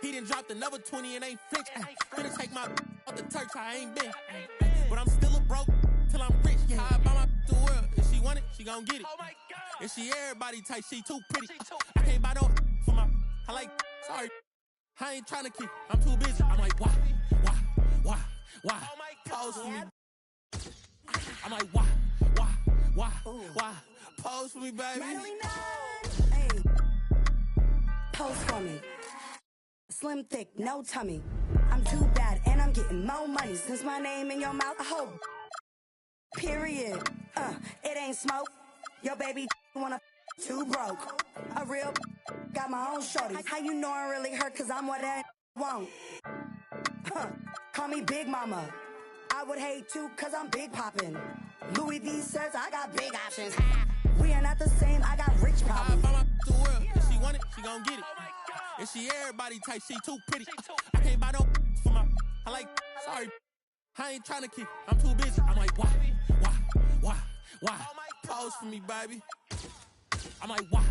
He done dropped another 20 and ain't flinch. Finna take my off the Turks, I ain't been. But I'm still a broke till I'm rich. I buy my the world. If she want it, she gon' get it. Oh my God. If she everybody type, she too pretty. I can't buy no for my, I like, sorry. I ain't tryna keep, I'm too busy. I'm like, why? Oh my God. Pose for me. I'm like, why? Pose for me, baby. Hey. Pose for me. Slim, thick, no tummy. I'm too bad and I'm getting more money. Since my name in your mouth, I hope. Period. It ain't smoke. Your baby wanna too broke. A real got my own shorty. How you know I really hurt? Cause I'm what that won't. Call me Big Mama. I would hate to cause I'm big poppin'. Louis V says I got big options. We are not the same, I got rich I problems. buy my the world. If she want it, she gon' get it. Oh my God. If she everybody type, she too pretty. I can't buy no for my, I like, sorry. I ain't tryna keep, I'm too busy. I'm like, why? Oh my God. Pose for me, baby. I'm like, why?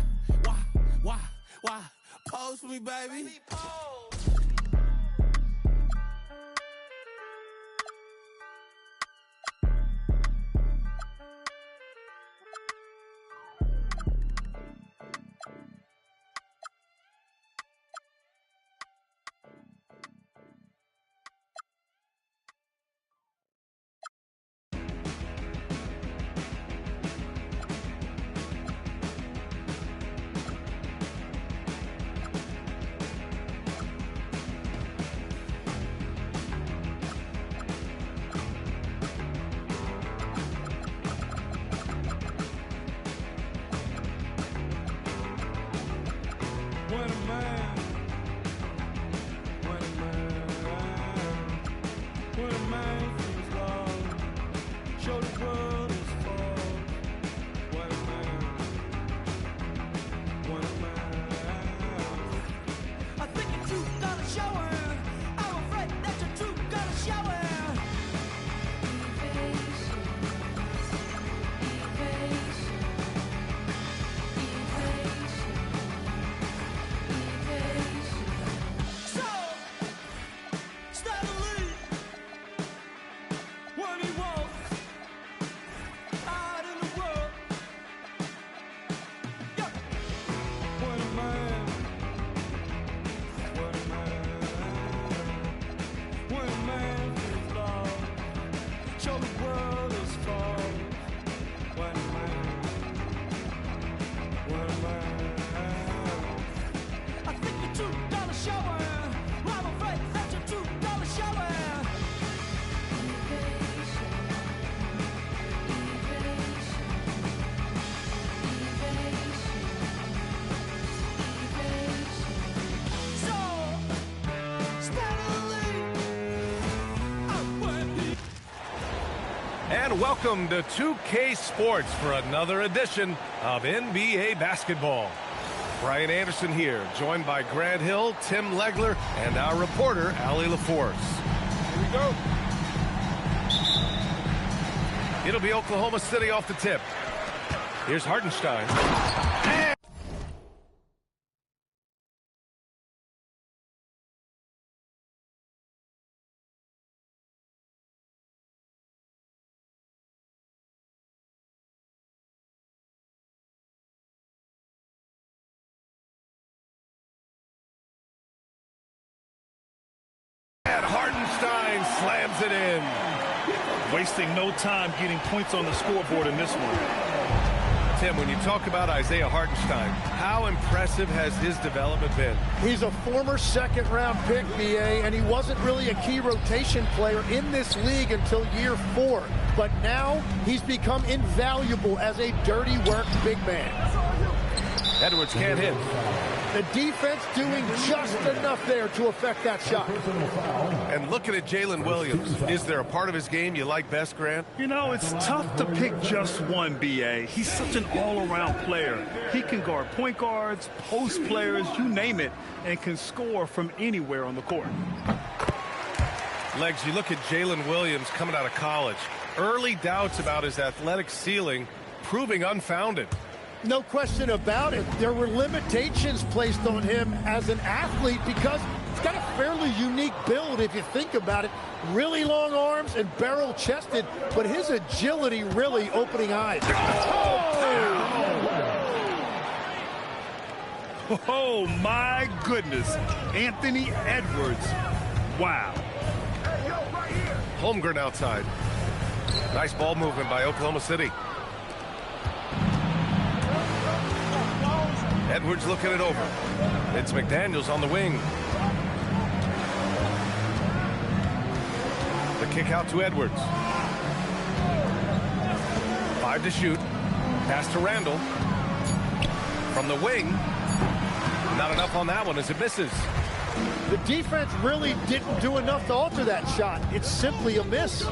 Pose for me, baby. Baby, pose. And welcome to 2K Sports for another edition of NBA basketball. Brian Anderson here, joined by Grant Hill, Tim Legler, and our reporter, Allie LaForce. Here we go. It'll be Oklahoma City off the tip. Here's Hartenstein. And Hartenstein slams it in. Wasting no time getting points on the scoreboard in this one. Tim, when you talk about Isaiah Hartenstein, how impressive has his development been? He's a former second-round pick, BA, and he wasn't really a key rotation player in this league until year 4. But now he's become invaluable as a dirty work big man. Edwards can't hit. The defense doing just enough there to affect that shot. And looking at Jalen Williams, is there a part of his game you like best, Grant? You know, it's tough to pick just one, BA. He's such an all-around player. He can guard point guards, post players, you name it, and can score from anywhere on the court. Legs, you look at Jalen Williams coming out of college. Early doubts about his athletic ceiling proving unfounded. No question about it. There were limitations placed on him as an athlete because got a fairly unique build if you think about it. Really long arms and barrel-chested, but his agility really opening eyes. Oh, my goodness. Anthony Edwards. Wow. Holmgren outside. Nice ball movement by Oklahoma City. Edwards looking it over. It's McDaniels on the wing. The kick out to Edwards. 5 to shoot. Pass to Randall. From the wing. Not enough on that one as it misses. The defense really didn't do enough to alter that shot. It's simply a miss.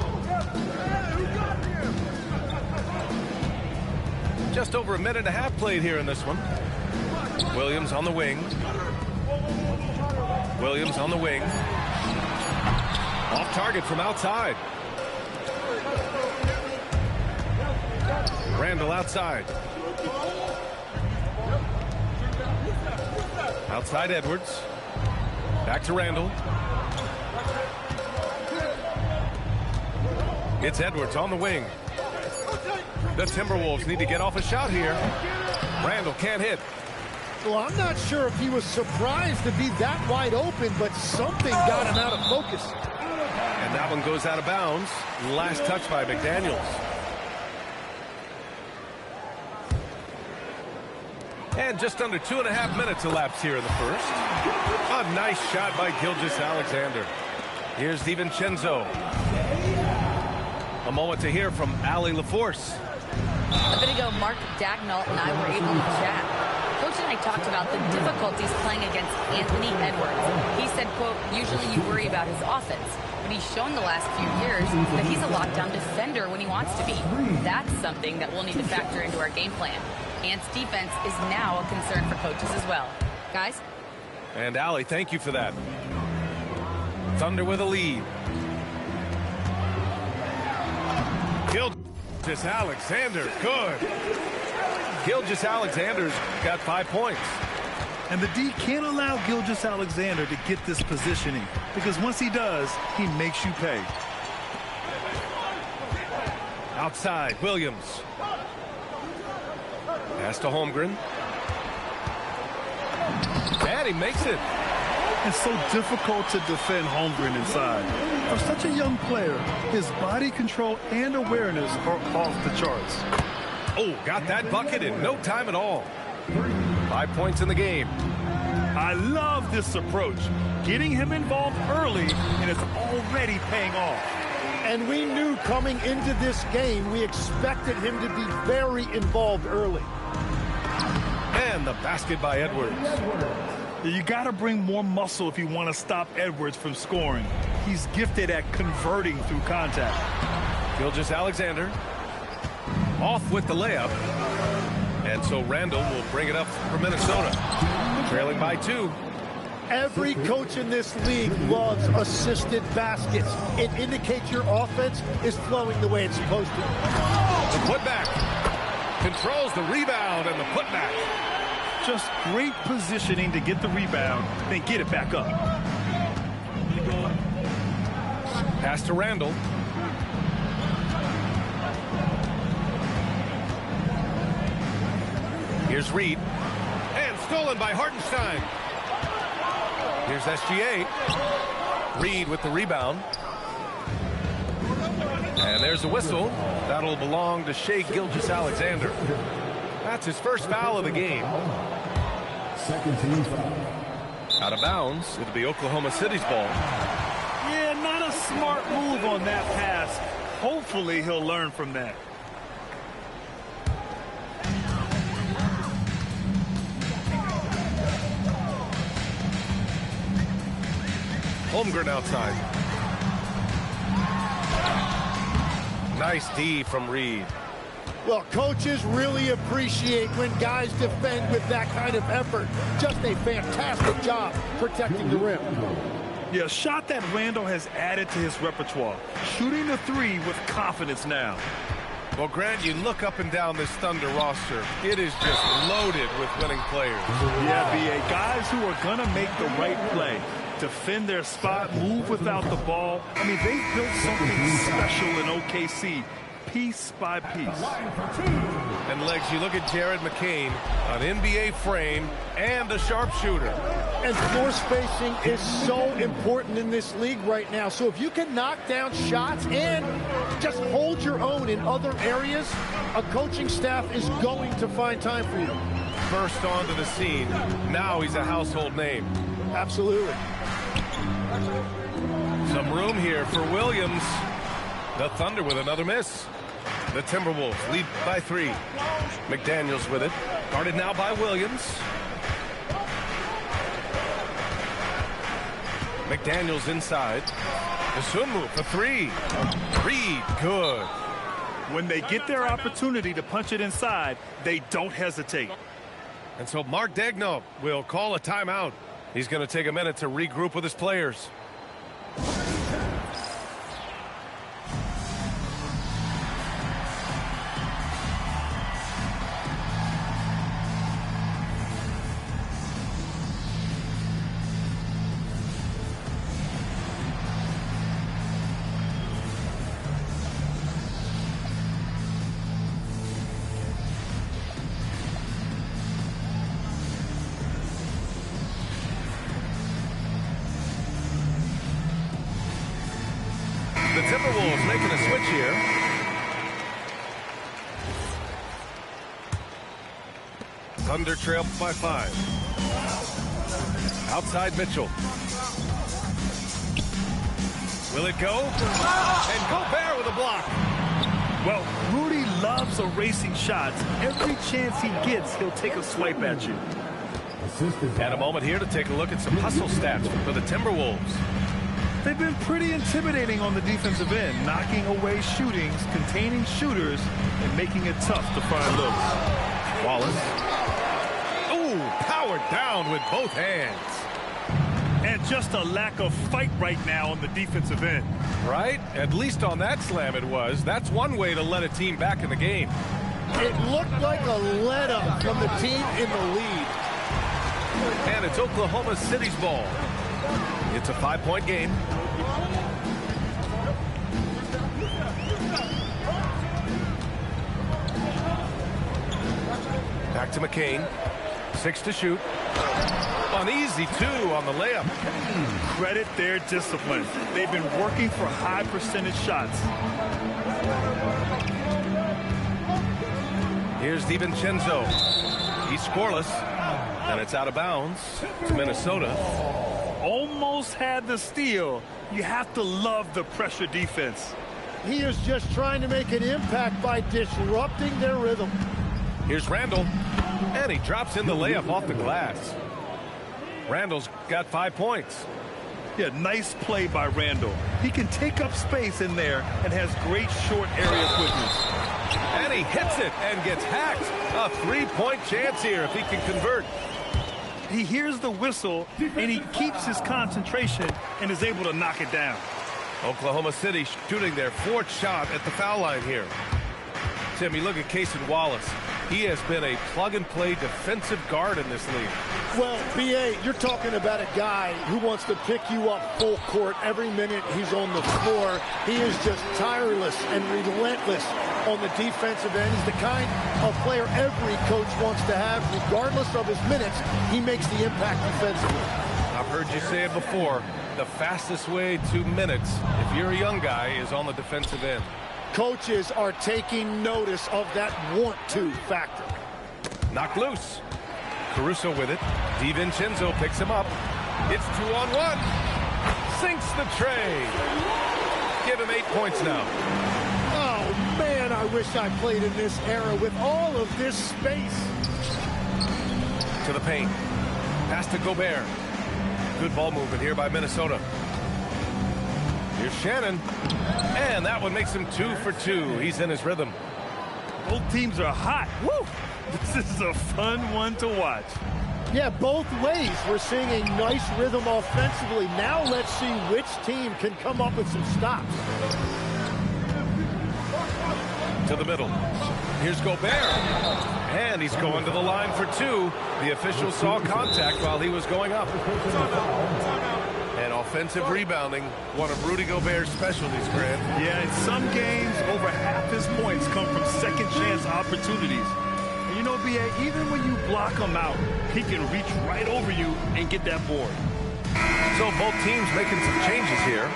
Just over a minute and a half played here in this one. Williams on the wing. Williams on the wing. Off target from outside. Randall outside. Outside Edwards. Back to Randall. It's Edwards on the wing. The Timberwolves need to get off a shot here. Randall can't hit. Well, I'm not sure if he was surprised to be that wide open, but something got him out of focus. And that one goes out of bounds. Last touch by McDaniels. And just under 2.5 minutes elapsed here in the first. A nice shot by Gilgeous-Alexander. Here's DiVincenzo. A moment to hear from Allie LaForce. A bit ago, Mark Dagnall and I were able to chat. Coach and I talked about the difficulties playing against Anthony Edwards. He said, quote, usually you worry about his offense, but he's shown the last few years that he's a lockdown defender when he wants to be. That's something that we'll need to factor into our game plan. Ant's defense is now a concern for coaches as well. Guys? And Allie, thank you for that. Thunder with a lead. Gilgeous-Alexander, good. Gilgeous-Alexander's got 5 points. And the D can't allow Gilgeous-Alexander to get this positioning, because once he does, he makes you pay. Outside, Williams. Pass to Holmgren. And he makes it. It's so difficult to defend Holmgren inside. For such a young player, his body control and awareness are off the charts. Oh, got that bucket in no time at all. 5 points in the game. I love this approach. Getting him involved early, and it's already paying off. And we knew coming into this game, we expected him to be very involved early. And the basket by Edwards. You got to bring more muscle if you want to stop Edwards from scoring. He's gifted at converting through contact. Gilgeous-Alexander off with the layup. And so Randall will bring it up for Minnesota. Trailing by 2. Every coach in this league loves assisted baskets. It indicates your offense is flowing the way it's supposed to. The putback. Controls the rebound and the putback. Just great positioning to get the rebound, then get it back up. Pass to Randall. Here's Reed. And stolen by Hartenstein. Here's SGA. Reed with the rebound. And there's the whistle. That'll belong to Shai Gilgeous-Alexander. That's his first foul of the game. Second team foul. Out of bounds. It'll be Oklahoma City's ball. Yeah, not a smart move on that pass. Hopefully he'll learn from that. Holmgren outside. Nice D from Reed. Well, coaches really appreciate when guys defend with that kind of effort. Just a fantastic job protecting the rim. Yeah, a shot that Randall has added to his repertoire. Shooting the 3 with confidence now. Well, Grant, you look up and down this Thunder roster. It is just loaded with winning players. Yeah, B.A. Guys who are going to make the right play. defend their spot, move without the ball. I mean, they've built something special in OKC, piece by piece. And Legs, you look at Jared McCain, an NBA frame and a sharpshooter. And floor spacing is so important in this league right now. So if you can knock down shots and just hold your own in other areas, a coaching staff is going to find time for you. First onto the scene. Now he's a household name. Absolutely. Some room here for Williams. The Thunder with another miss. The Timberwolves lead by 3. McDaniels with it. Guarded now by Williams. McDaniels inside. The swim move for 3. Reed, good. When they get their opportunity to punch it inside, they don't hesitate. And so Mark Daigneault will call a timeout. He's going to take a minute to regroup with his players. The Timberwolves making a switch here. Thunder trail by 5. Outside Mitchell. Will it go? And Gobert with a block. Well, Rudy loves erasing shots. Every chance he gets, he'll take a swipe at you. And a moment here to take a look at some hustle stats for the Timberwolves. They've been pretty intimidating on the defensive end, knocking away shootings, containing shooters, and making it tough to find looks. Wallace. Ooh, powered down with both hands. And just a lack of fight right now on the defensive end. Right? At least on that slam it was. That's one way to let a team back in the game. It looked like a let-up from the team in the lead. And it's Oklahoma City's ball. It's a 5-point game. Back to McCain. 6 to shoot. Uneasy 2 on the layup. Credit their discipline. They've been working for high percentage shots. Here's DiVincenzo. He's scoreless. And it's out of bounds to Minnesota. Almost had the steal. You have to love the pressure defense. He is just trying to make an impact by disrupting their rhythm. Here's Randall. And he drops in the layup off the glass. Randall's got 5 points. Yeah, nice play by Randall. He can take up space in there and has great short area quickness. And he hits it and gets hacked. A 3-point chance here if he can convert. He hears the whistle, and he keeps his concentration and is able to knock it down. Oklahoma City shooting their 4th shot at the foul line here. Tim, you look at Cason Wallace. He has been a plug-and-play defensive guard in this league. Well, B.A., you're talking about a guy who wants to pick you up full court every minute he's on the floor. He is just tireless and relentless on the defensive end. He's the kind of player every coach wants to have. Regardless of his minutes, he makes the impact defensively. I've heard you say it before. The fastest way to minutes, if you're a young guy, is on the defensive end. Coaches are taking notice of that want-to factor. Knocked loose. Caruso with it. DiVincenzo picks him up. It's 2-on-1. Sinks the tray. Give him 8 points now. Oh, man, I wish I played in this era with all of this space. To the paint. Pass to Gobert. Good ball movement here by Minnesota. Here's Shannon. And that one makes him 2 for 2. He's in his rhythm. Both teams are hot. Woo! This is a fun one to watch. Yeah, both ways. We're seeing a nice rhythm offensively. Now let's see which team can come up with some stops. To the middle. Here's Gobert. And he's going to the line for 2. The official saw contact while he was going up. Offensive rebounding, one of Rudy Gobert's specialties, Grant. Yeah, in some games, over half his points come from second-chance opportunities. And you know, B.A., even when you block him out, he can reach right over you and get that board. So both teams making some changes here.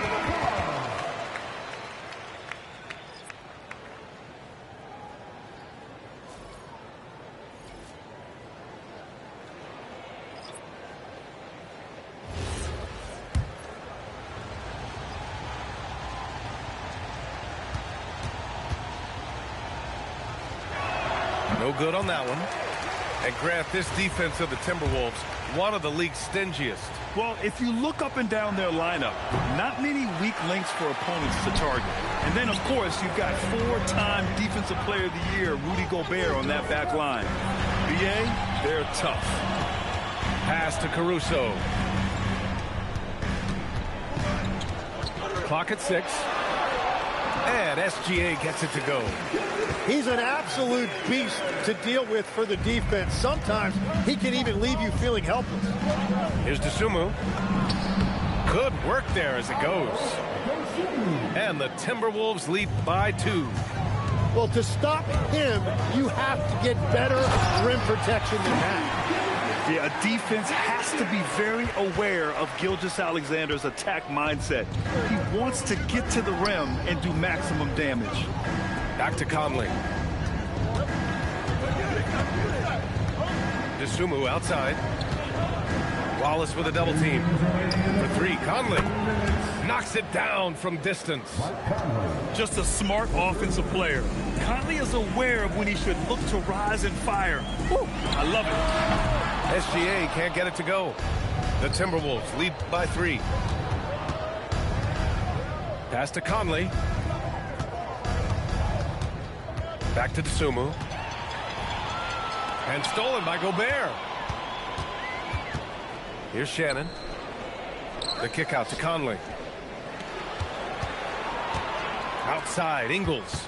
No good on that one. And Grant, this defense of the Timberwolves, one of the league's stingiest. Well, if you look up and down their lineup, not many weak links for opponents to target. And then, of course, you've got four-time Defensive Player of the Year, Rudy Gobert, on that back line. BA, they're tough. Pass to Caruso. Clock at 6. And SGA gets it to go. He's an absolute beast to deal with for the defense. Sometimes he can even leave you feeling helpless. Here's Dosunmu. Good work there as it goes. And the Timberwolves lead by 2. Well, to stop him, you have to get better rim protection than that. Yeah, a defense has to be very aware of Gilgeous-Alexander's attack mindset. He wants to get to the rim and do maximum damage. Back to Conley. Dosunmu outside. Wallace with a double team. For 3, Conley knocks it down from distance. Just a smart offensive player. Conley is aware of when he should look to rise and fire. Woo, I love it. SGA can't get it to go. The Timberwolves lead by 3. Pass to Conley. Back to Dosunmu. And stolen by Gobert. Here's Shannon. The kick out to Conley. Outside, Ingles.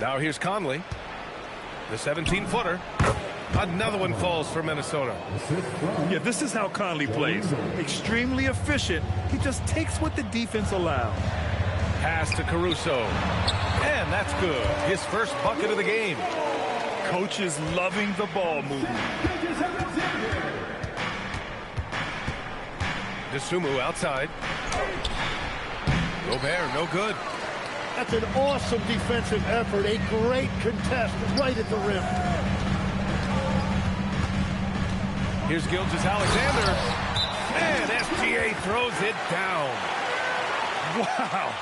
Now here's Conley. The 17-footer. Another one falls for Minnesota. Yeah, this is how Conley plays. Extremely efficient. He just takes what the defense allows. Pass to Caruso. And that's good. His first bucket of the game. Coach is loving the ball movement. Dosunmu outside. Gobert, no good. That's an awesome defensive effort. A great contest right at the rim. Here's Gilgeous-Alexander. And SGA throws it down. Wow.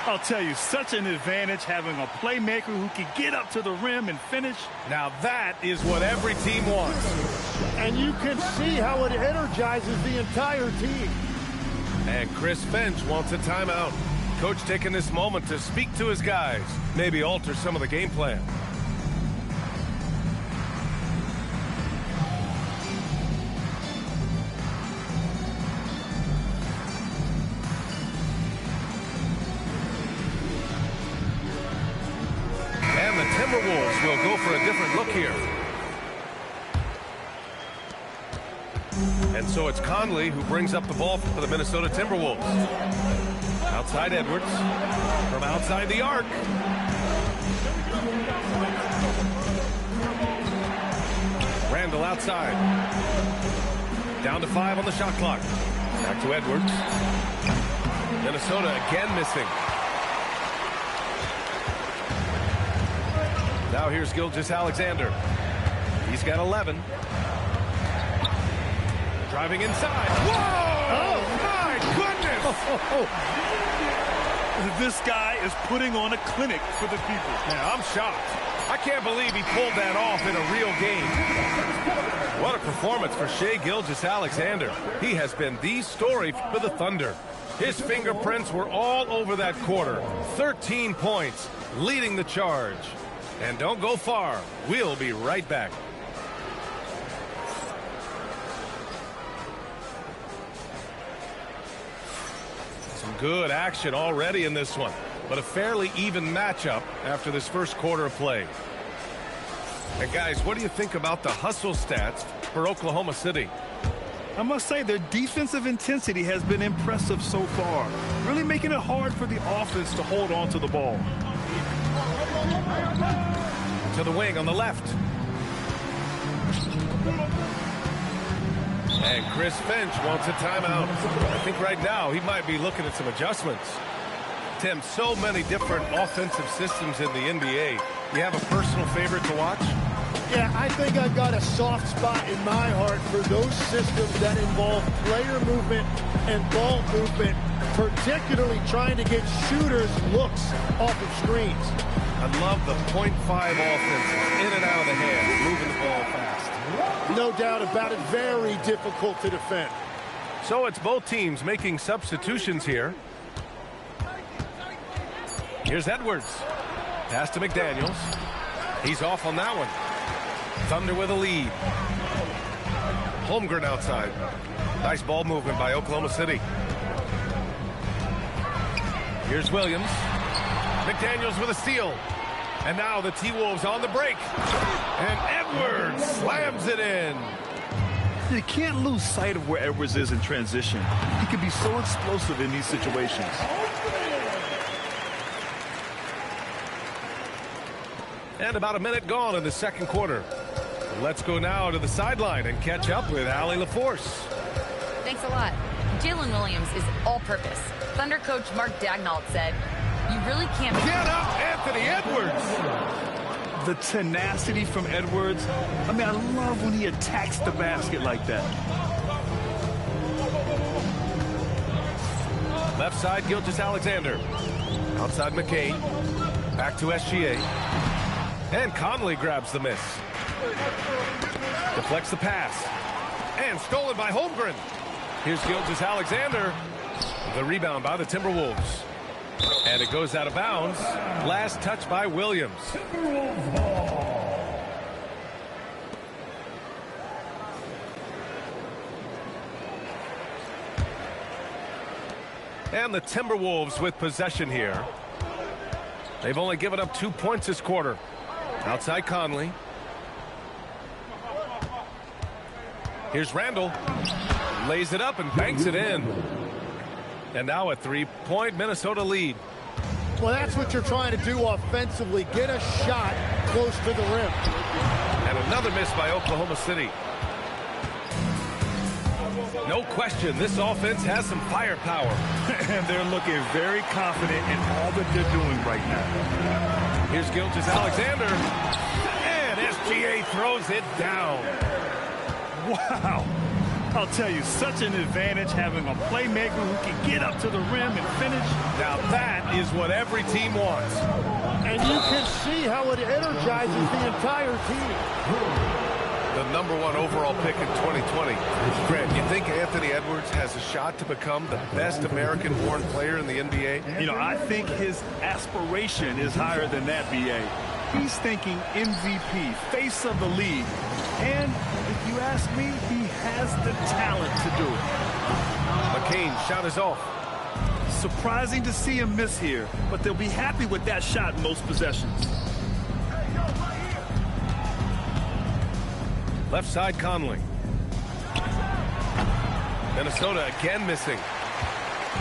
I'll tell you, such an advantage having a playmaker who can get up to the rim and finish. Now that is what every team wants. And you can see how it energizes the entire team. And Chris Finch wants a timeout. Coach taking this moment to speak to his guys. Maybe alter some of the game plan. And the Timberwolves will go for a different look here. And so it's Conley who brings up the ball for the Minnesota Timberwolves. Outside Edwards. From outside the arc. Randall outside. Down to 5 on the shot clock. Back to Edwards. Minnesota again missing. Now here's Gilgeous-Alexander. He's got 11. Driving inside. Whoa! Oh, my goodness! This guy is putting on a clinic for the people. Man, I'm shocked. I can't believe he pulled that off in a real game. What a performance for Shai Gilgeous-Alexander. He has been the story for the Thunder. His fingerprints were all over that quarter. 13 points, leading the charge. And don't go far. We'll be right back. Some good action already in this one, but a fairly even matchup after this first quarter of play. And guys, what do you think about the hustle stats for Oklahoma City? I must say their defensive intensity has been impressive so far, really making it hard for the offense to hold on to the ball. To the wing on the left. And Chris Finch wants a timeout. I think right now he might be looking at some adjustments. Tim, so many different offensive systems in the NBA. You have a personal favorite to watch? Yeah, I think I've got a soft spot in my heart for those systems that involve player movement and ball movement, particularly trying to get shooters looks off of screens. I love the .5 offenses, in and out of the hand, moving the ball fast. No doubt about it, very difficult to defend. So it's both teams making substitutions here. Here's Edwards. Pass to McDaniels. He's off on that one. Thunder with a lead. Holmgren outside. Nice ball movement by Oklahoma City. Here's Williams. McDaniels with a steal. And now the T-Wolves on the break. And Edwards slams it in. You can't lose sight of where Edwards is in transition. He can be so explosive in these situations. And about a minute gone in the second quarter. Let's go now to the sideline and catch up with Allie LaForce. Thanks a lot. Jalen Williams is all-purpose. Thunder coach Mark Daigneault said, "You really can't..." Get up, Anthony Edwards! The tenacity from Edwards. I mean, I love when he attacks the basket like that. Left side, Gilgeous-Alexander. Outside McCain. Back to SGA. And Conley grabs the miss. Deflects the pass. And stolen by Holmgren. Here's Gilgeous-Alexander. The rebound by the Timberwolves. And it goes out of bounds. Last touch by Williams. And the Timberwolves with possession here. They've only given up 2 points this quarter. Outside Conley. Here's Randall. Lays it up and banks it in. And now a 3-point Minnesota lead. Well, that's what you're trying to do offensively. Get a shot close to the rim. And another miss by Oklahoma City. No question, this offense has some firepower. And they're looking very confident in all that they're doing right now. Here's Gilgeous-Alexander. And SGA throws it down. Wow. I'll tell you, such an advantage having a playmaker who can get up to the rim and finish. Now that is what every team wants. And you can see how it energizes the entire team. The #1 overall pick in 2020. Grant, you think Anthony Edwards has a shot to become the best American-born player in the NBA? You know, I think his aspiration is higher than that, B.A. He's thinking MVP, face of the league. And if you ask me, he has the talent to do it. McCain shot is off. Surprising to see him miss here, but they'll be happy with that shot in most possessions. Left side, Conley. Minnesota again missing.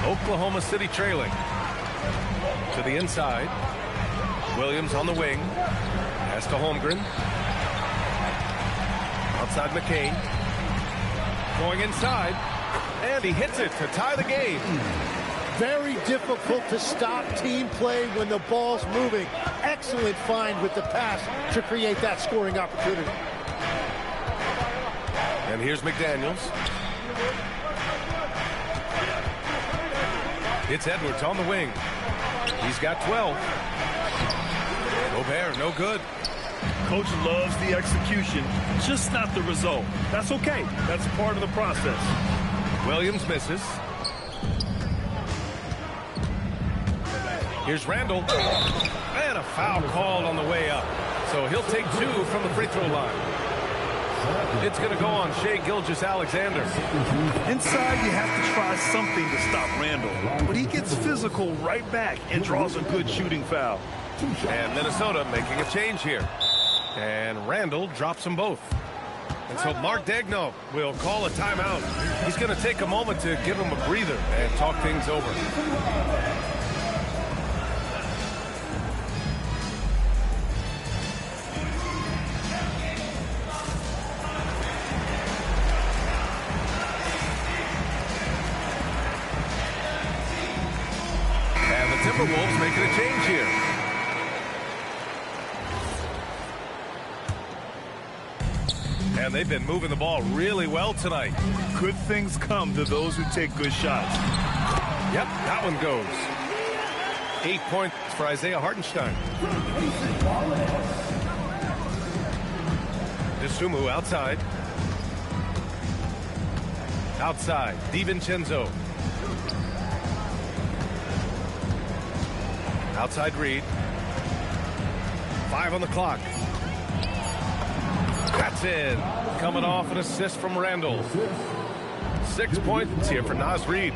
Oklahoma City trailing. To the inside. Williams on the wing. Pass to Holmgren. Outside McCain. Going inside. And he hits it to tie the game. Very difficult to stop team play when the ball's moving. Excellent find with the pass to create that scoring opportunity. And here's McDaniels. It's Edwards on the wing. He's got 12. Gobert, no good. Coach loves the execution, just not the result. That's okay. That's part of the process. Williams misses. Here's Randall. And a foul called on the way up. So he'll take 2 from the free throw line. It's going to go on Shai Gilgeous-Alexander. Inside, you have to try something to stop Randall. But he gets physical right back and draws a good shooting foul. And Minnesota making a change here. And Randall drops them both. And so Mark Daigneault will call a timeout. He's going to take a moment to give him a breather and talk things over. And the Timberwolves making a change here. And they've been moving the ball really well tonight. Good things come to those who take good shots. Yep, that one goes. 8 points for Isaiah Hartenstein. Dosunmu outside. Outside, DiVincenzo. Outside Reed. 5 on the clock. That's in. Coming off an assist from Randall. 6 points here for Naz Reid.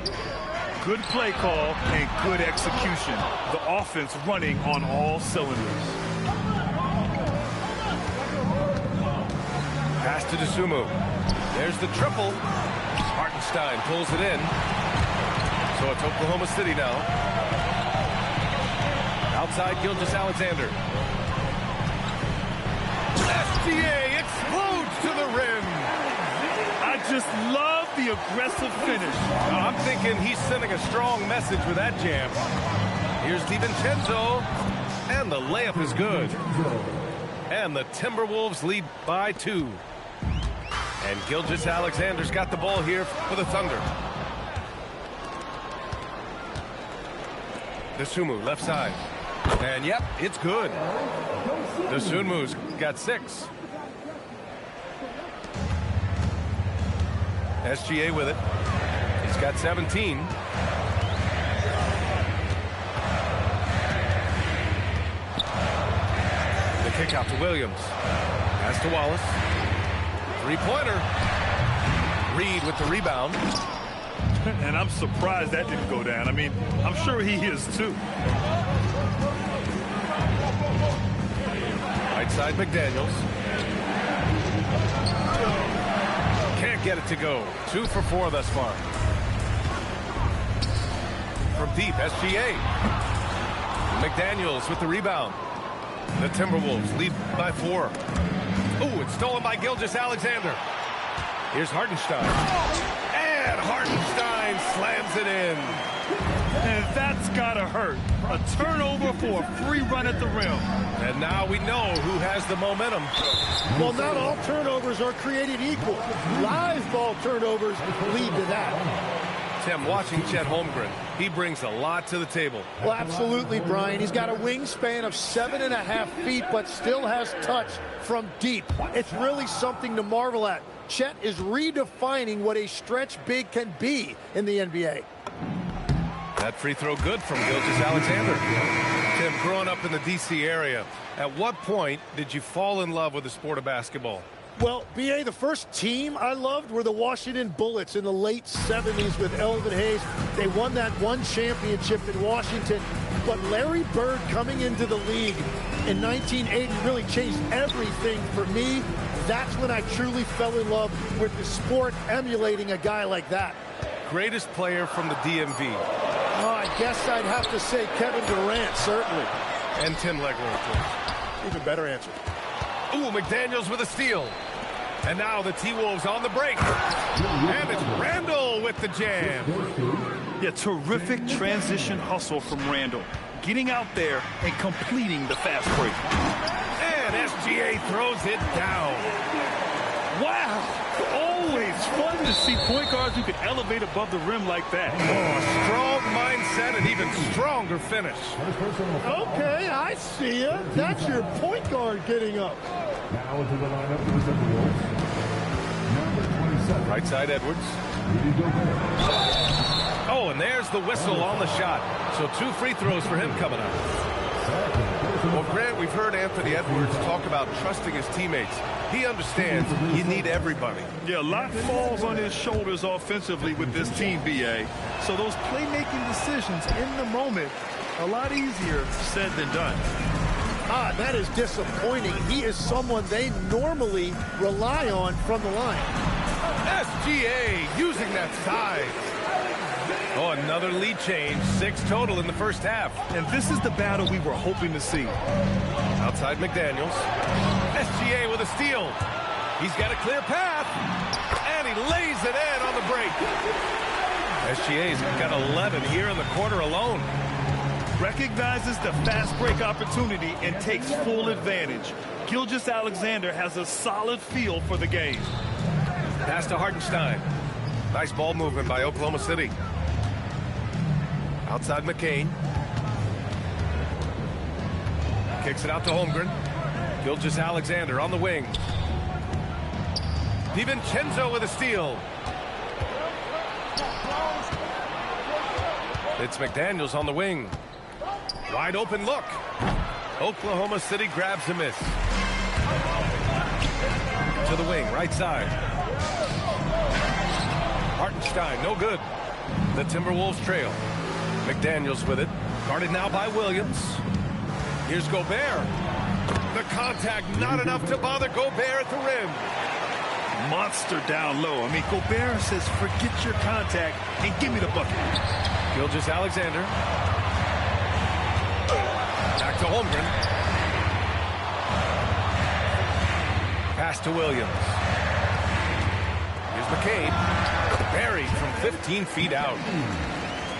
Good play call and good execution. The offense running on all cylinders. Pass to Dosunmu. There's the triple. Hartenstein pulls it in. So it's Oklahoma City now. Outside Gilgeous-Alexander. SGA explodes to the rim. I just love the aggressive finish. I'm thinking he's sending a strong message with that jam. Here's DiVincenzo, and the layup is good. And the Timberwolves lead by 2. And Gilgeous-Alexander's got the ball here for the Thunder. Dosunmu left side. And yep, it's good. Dosunmu's got 6. SGA with it. He's got 17. The kick out to Williams. Pass to Wallace. 3-pointer. Reed with the rebound. And I'm surprised that didn't go down. I mean, I'm sure he is too. Right side McDaniels. Can't get it to go. 2 for 4 thus far. From deep, SGA. McDaniels with the rebound. The Timberwolves lead by 4. Oh, it's stolen by Gilgeous-Alexander. Here's Hartenstein. And Hartenstein slams it in. And that's gotta hurt. A turnover for a free run at the rim. And now we know who has the momentum. Well, not all turnovers are created equal. Live ball turnovers lead to that. Tim, watching Chet Holmgren, he brings a lot to the table. Well, absolutely, Brian. He's got a wingspan of 7.5 feet, but still has touch from deep. It's really something to marvel at. Chet is redefining what a stretch big can be in the NBA. That free throw good from Gilgeous-Alexander. Tim, growing up in the D.C. area, at what point did you fall in love with the sport of basketball? Well, B.A., the first team I loved were the Washington Bullets in the late 70s with Elvin Hayes. They won that one championship in Washington. But Larry Bird coming into the league in 1980 really changed everything for me. That's when I truly fell in love with the sport, emulating a guy like that. Greatest player from the DMV? Oh, I guess I'd have to say Kevin Durant, certainly. And Tim Legler, of course. Even better answer. Ooh, McDaniels with a steal. And now the T-Wolves on the break. And it's Randall with the jam. Yeah, terrific transition hustle from Randall. Getting out there and completing the fast break. And SGA throws it down. Wow. Always fun to see point guards who can elevate above the rim like that. Oh, strong mindset and even stronger finish. Okay, I see you. That's your point guard getting up. Now into the lineup for the Timberwolves. Number 27. Right side Edwards. Rudy Gobert. Oh, and there's the whistle on the shot. So 2 free throws for him coming up. Well, Grant, we've heard Anthony Edwards talk about trusting his teammates. He understands you need everybody. Yeah, a lot falls on his shoulders offensively with this team, B.A. So those playmaking decisions in the moment, a lot easier said than done. That is disappointing. He is someone they normally rely on from the line. SGA using that size. Oh, another lead change. 6 total in the first half. And this is the battle we were hoping to see. Outside McDaniels. SGA with a steal. He's got a clear path. And he lays it in on the break. SGA's got 11 here in the quarter alone. Recognizes the fast break opportunity and takes full advantage. Gilgeous-Alexander has a solid feel for the game. Pass to Hartenstein. Nice ball movement by Oklahoma City. Outside McCain. Kicks it out to Holmgren. Gilgeous-Alexander on the wing. DiVincenzo with a steal. It's McDaniels on the wing. Wide open look. Oklahoma City grabs a miss. To the wing, right side. Hartenstein, no good. The Timberwolves trail. McDaniels with it. Guarded now by Williams. Here's Gobert. The contact not enough to bother Gobert at the rim. Monster down low. I mean, Gobert says, forget your contact and give me the bucket. Gilgeous-Alexander. Back to Holmgren. Pass to Williams. Here's McCain. Buried from 15 feet out.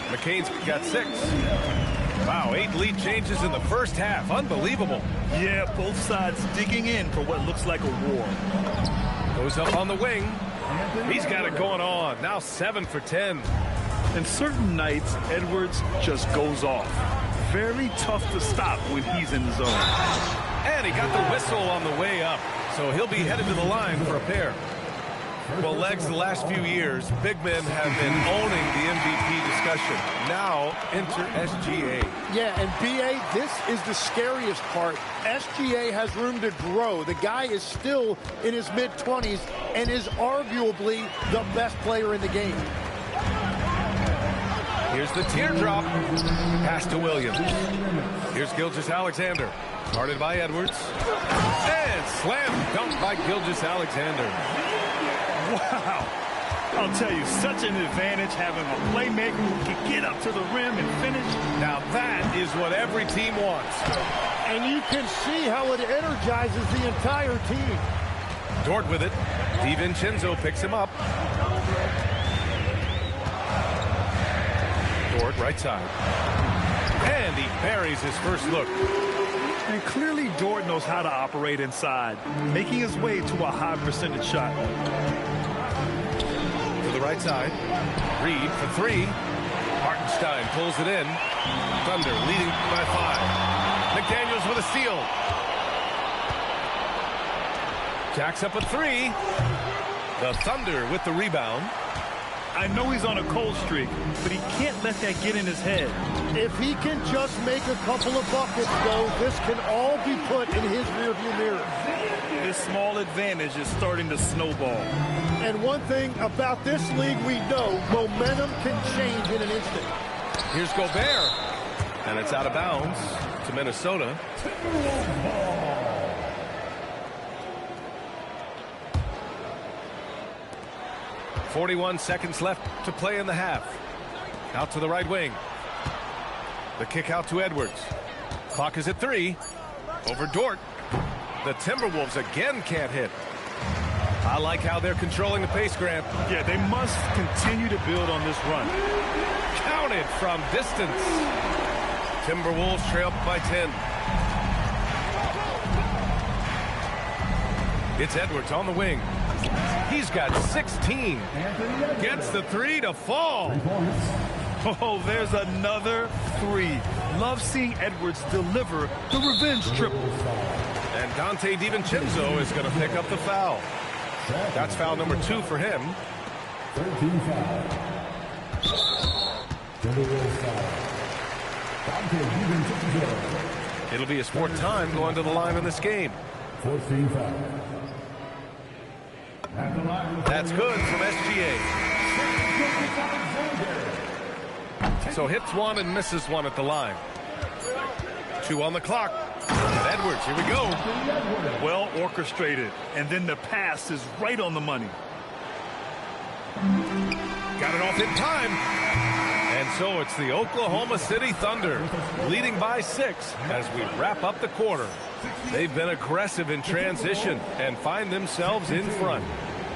McCain's got 6. Wow, 8 lead changes in the first half. Unbelievable. Yeah, both sides digging in for what looks like a war. Goes up on the wing. He's got it going on. Now 7 for 10. And certain nights, Edwards just goes off. Very tough to stop when he's in the zone. And he got the whistle on the way up. So he'll be headed to the line for a pair. Well, Legs, the last few years, big men have been owning the MVP discussion. Now, enter SGA. Yeah, and B.A., this is the scariest part. SGA has room to grow. The guy is still in his mid-20s and is arguably the best player in the game. Here's the teardrop. Pass to Williams. Here's Gilgeous-Alexander. Guarded by Edwards. And slam dunk by Gilgeous-Alexander. Wow. I'll tell you, such an advantage having a playmaker who can get up to the rim and finish. Now that is what every team wants. And you can see how it energizes the entire team. Dort with it. DiVincenzo picks him up. Dort, right side. And he buries his first look. And clearly Dort knows how to operate inside, making his way to a high percentage shot. To the right side. Reed for 3. Hartenstein pulls it in. Thunder leading by 5. McDaniels with a steal. Jacks up a 3. The Thunder with the rebound. I know he's on a cold streak, but he can't let that get in his head. If he can just make a couple of buckets, though, this can all be put in his rearview mirror. This small advantage is starting to snowball. And one thing about this league we know, momentum can change in an instant. Here's Gobert. And it's out of bounds to Minnesota. 41 seconds left to play in the half. Out to the right wing. The kick out to Edwards. Clock is at 3. Over Dort. The Timberwolves again can't hit. I like how they're controlling the pace, Grant. Yeah, they must continue to build on this run. Counted from distance. Timberwolves trail by 10. It's Edwards on the wing. He's got 16. Gets the 3 to fall. Oh, there's another 3. Love seeing Edwards deliver the revenge triple. And Dante DiVincenzo is going to pick up the foul. That's foul number 2 for him. 13 foul. Timberwolves foul. Dante DiVincenzo. It'll be a sport time going to the line in this game. 14 foul. That's good from SGA. So hits 1 and misses 1 at the line. 2 on the clock. And Edwards, here we go. Well orchestrated, and then the pass is right on the money. Got it off in time. And so it's the Oklahoma City Thunder leading by 6 as we wrap up the quarter. They've been aggressive in transition and find themselves in front.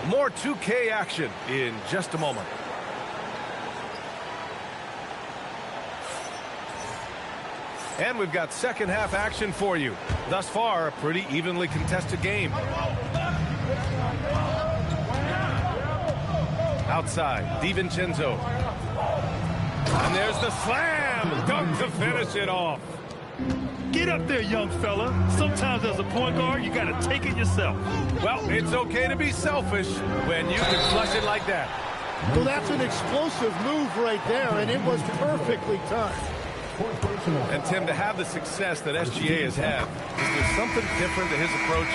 More 2K action in just a moment. And we've got second half action for you. Thus far, a pretty evenly contested game. Outside, DiVincenzo. And there's the slam dunk to finish it off. Get up there, young fella. Sometimes as a point guard, you got to take it yourself. Well, it's okay to be selfish when you can flush it like that. Well, that's an explosive move right there, and it was perfectly timed. And, Tim, to have the success that SGA has had, is there something different to his approach?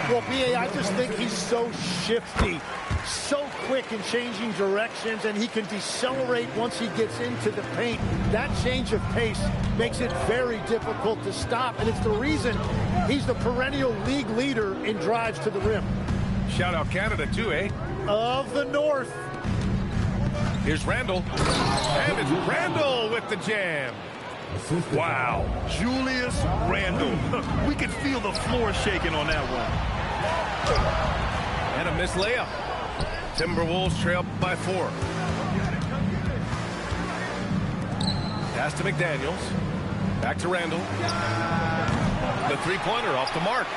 Well, B.A., I just think he's so shifty, so quick in changing directions, and he can decelerate once he gets into the paint. That change of pace makes it very difficult to stop, and it's the reason he's the perennial league leader in drives to the rim. Shout out Canada, too, eh? Of the North. Here's Randall. And it's Randall with the jam. Wow, Julius Randle. We could feel the floor shaking on that one. And a missed layup. Timberwolves trail by 4. Pass to McDaniels. Back to Randall. The three-pointer off the mark.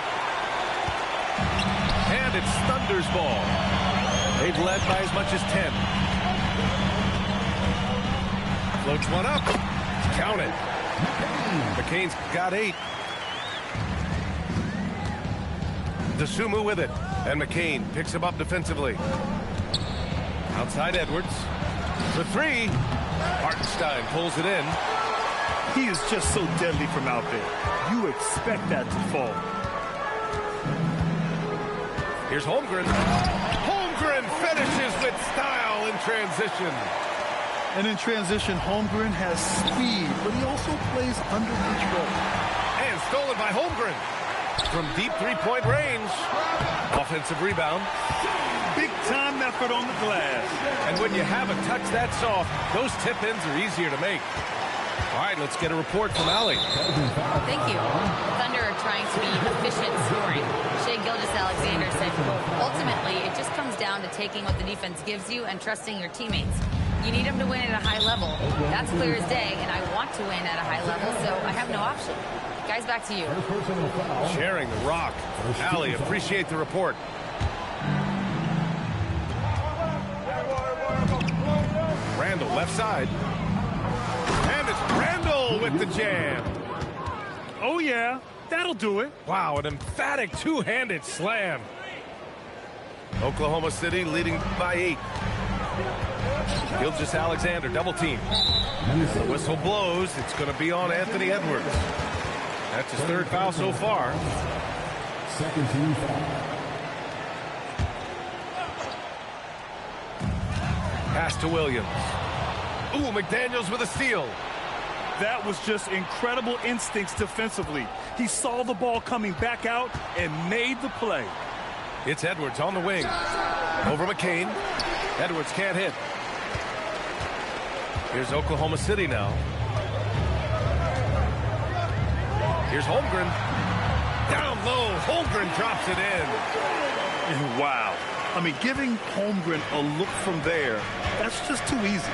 And it's Thunder's ball. They've led by as much as 10. Floats one up. Count it. McCain's got 8. Dosunmu with it. And McCain picks him up defensively. Outside Edwards. For 3. Hartenstein pulls it in. He is just so deadly from out there. You expect that to fall. Here's Holmgren. Holmgren finishes with style in transition. And in transition, Holmgren has speed, but he also plays under control. And stolen by Holmgren. From deep three-point range. Offensive rebound. Big-time effort on the glass. And when you have a touch that soft, those tip-ins are easier to make. All right, let's get a report from Allie. Thank you. Thunder are trying to be efficient scoring. Shai Gilgeous-Alexander said, quote, ultimately, it just comes down to taking what the defense gives you and trusting your teammates. You need them to win at a high level. That's clear as day, and I want to win at a high level, so I have no option. Guys, back to you. Sharing the rock. Allie, appreciate the report. Randall, left side. And it's Randall with the jam. Oh, yeah. That'll do it. Wow, an emphatic two-handed slam. Oklahoma City leading by 8. Gilgeous-Alexander, double team. The whistle blows. It's going to be on Anthony Edwards. That's his 3rd foul so far. Second team foul. Pass to Williams. Ooh, McDaniels with a steal. That was just incredible instincts defensively. He saw the ball coming back out and made the play. It's Edwards on the wing. Over McCain. Edwards can't hit. Here's Oklahoma City now. Here's Holmgren. Down low. Holmgren drops it in. Wow. I mean, giving Holmgren a look from there, that's just too easy.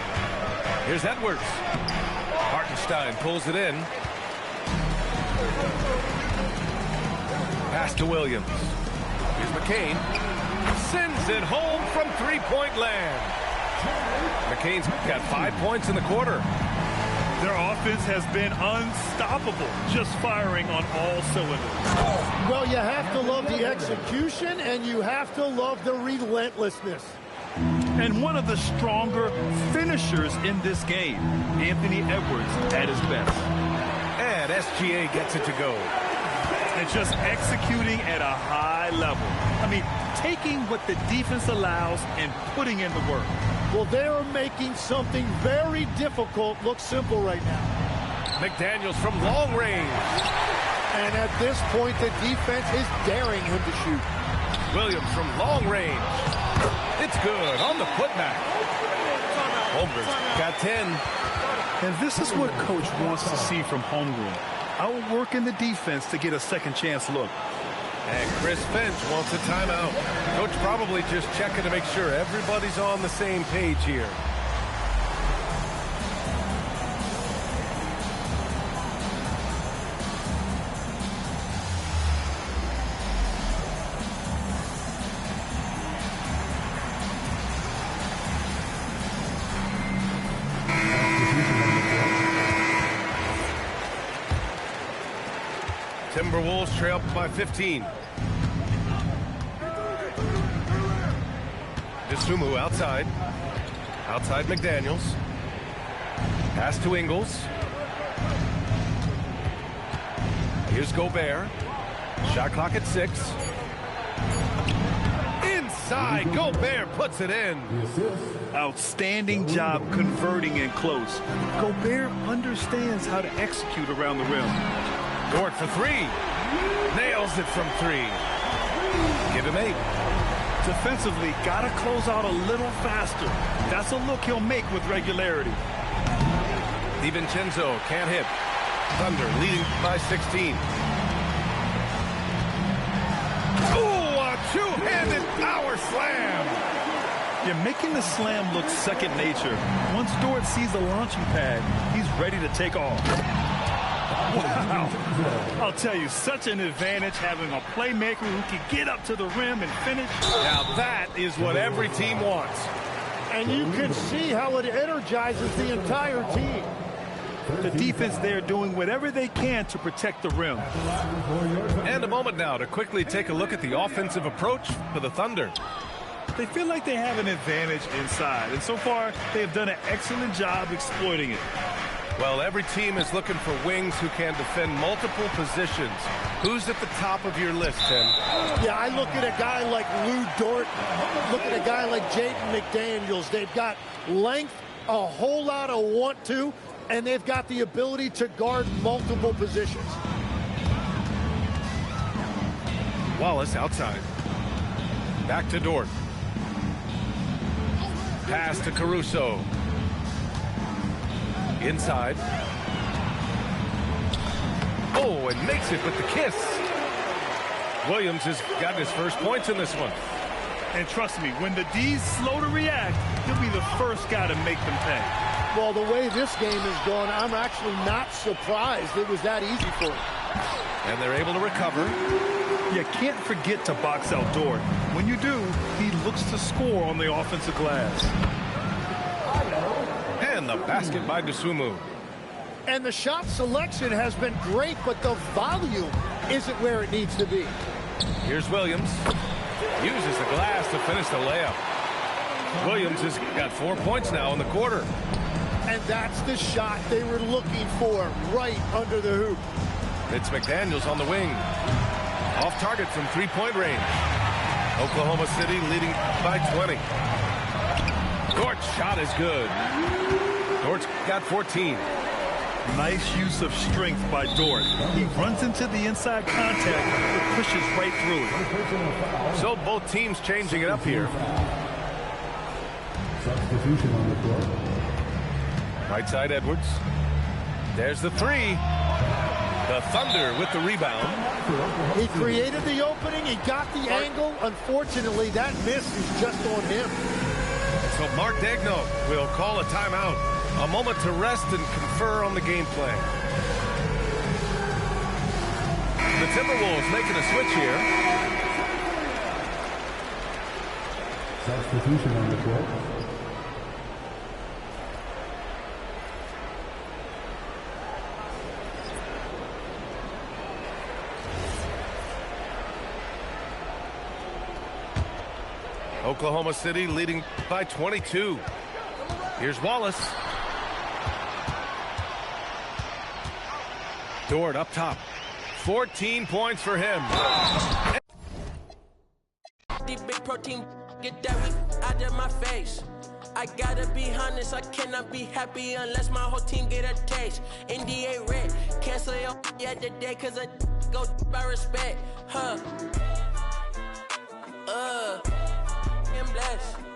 Here's Edwards. Hartenstein pulls it in. Pass to Williams. Here's McCain. Sends it home from three-point land. McCain's got 5 points in the quarter. Their offense has been unstoppable, just firing on all cylinders. Well, you have to love the execution, and you have to love the relentlessness. And one of the stronger finishers in this game, Anthony Edwards at his best. And SGA gets it to go. And just executing at a high level. I mean, taking what the defense allows and putting in the work. Well, they're making something very difficult look simple right now. McDaniels from long range. And at this point, the defense is daring him to shoot. Williams from long range. It's good on the putback. Holmgren's got 10. And this is what Coach wants to see from Holmgren. Outworking the defense to get a second chance look. And Chris Finch wants a timeout. Coach probably just checking to make sure everybody's on the same page here. Timberwolves trail by 15. Dosunmu outside. Outside McDaniels. Pass to Ingles. Here's Gobert. Shot clock at 6. Inside, Gobert puts it in. Outstanding job converting in close. Gobert understands how to execute around the rim. Dort for 3. Nails it from 3. Give him 8. Defensively, got to close out a little faster. That's a look he'll make with regularity. DiVincenzo can't hit. Thunder leading by 16. Ooh, a two-handed power slam. You're making the slam look second nature. Once Dort sees the launching pad, he's ready to take off. Wow. I'll tell you, such an advantage having a playmaker who can get up to the rim and finish. Now that is what every team wants. And you can see how it energizes the entire team. The defense there doing whatever they can to protect the rim. And a moment now to quickly take a look at the offensive approach for the Thunder. They feel like they have an advantage inside, and so far they have done an excellent job exploiting it. Well, every team is looking for wings who can defend multiple positions. Who's at the top of your list, Tim? Yeah, I look at a guy like Lou Dort. Look at a guy like Jaden McDaniels. They've got length, a whole lot of want to, and they've got the ability to guard multiple positions. Wallace outside. Back to Dort. Pass to Caruso. Inside. Oh, and makes it with the kiss. Williams has gotten his first points in this one. And trust me, when the D's slow to react, he'll be the first guy to make them pay. Well, the way this game is going, I'm actually not surprised it was that easy for him. And they're able to recover. You can't forget to box out Dort. When you do, he looks to score on the offensive glass. And the basket by Dosunmu. And the shot selection has been great, but the volume isn't where it needs to be. Here's Williams. Uses the glass to finish the layup. Williams has got 4 points now in the quarter. And that's the shot they were looking for, right under the hoop. It's McDaniels on the wing. Off target from three-point range. Oklahoma City leading by 20. Dort's shot is good. Dort's got 14. Nice use of strength by Dort. He runs into the inside contact, but pushes right through it. So both teams changing it up here. Substitution on the floor. Right side Edwards. There's the 3. The Thunder with the rebound. He created the opening. He got the angle. Unfortunately, that miss is just on him. So Mark Daigneault will call a timeout. A moment to rest and confer on the game plan. The Timberwolves making a switch here. Substitution on the floor. Oklahoma City leading by 22. Here's Wallace. Dort up top. 14 points for him. Big protein, get that weak out of my face. I gotta be honest, I cannot be happy unless my whole team get attached. NDA red, cancel your at the day, cause I go by respect, huh? I'm blessed.